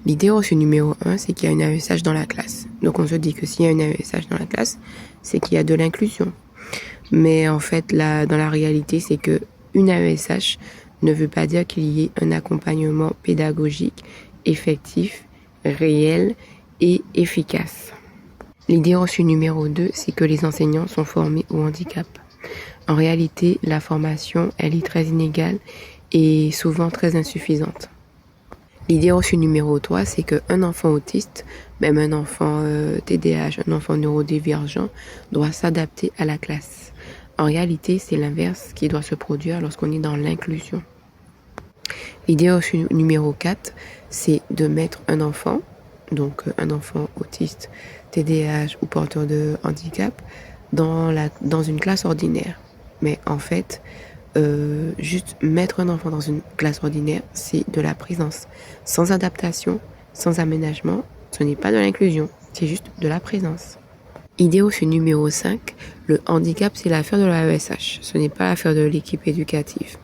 L'idée reçue numéro 1, c'est qu'il y a une AESH dans la classe. Donc on se dit que s'il y a une AESH dans la classe, c'est qu'il y a de l'inclusion. Mais en fait, là, dans la réalité, c'est que une AESH ne veut pas dire qu'il y ait un accompagnement pédagogique effectif, réel et efficace. L'idée reçue numéro 2, c'est que les enseignants sont formés au handicap. En réalité, la formation, elle est très inégale et souvent très insuffisante. L'idée reçue numéro 3, c'est qu'un enfant autiste, même un enfant TDAH, un enfant neurodivergent, doit s'adapter à la classe. En réalité, c'est l'inverse qui doit se produire lorsqu'on est dans l'inclusion. L'idée reçue numéro 4, c'est de mettre un enfant, donc un enfant autiste, TDAH ou porteur de handicap, dans une classe ordinaire. Mais en fait, juste mettre un enfant dans une classe ordinaire, c'est de la présence. Sans adaptation, sans aménagement, ce n'est pas de l'inclusion, c'est juste de la présence. Idée reçue numéro 5, le handicap, c'est l'affaire de la AESH, ce n'est pas l'affaire de l'équipe éducative.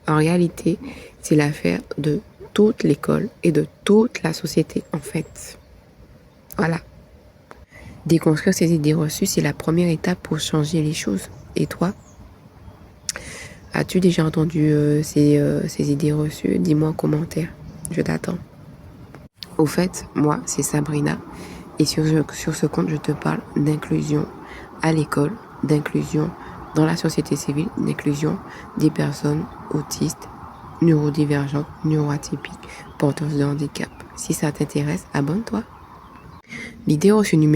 En réalité, c'est l'affaire de toute l'école et de toute la société, en fait. Voilà. Déconstruire ces idées reçues, c'est la première étape pour changer les choses. Et toi ? As-tu déjà entendu ces idées reçues? Dis-moi en commentaire. Je t'attends. Au fait, moi, c'est Sabrina. Et sur ce compte, je te parle d'inclusion à l'école, d'inclusion dans la société civile, d'inclusion des personnes autistes, neurodivergentes, neuroatypiques, porteuses de handicap. Si ça t'intéresse, abonne-toi. L'idée reçue numéro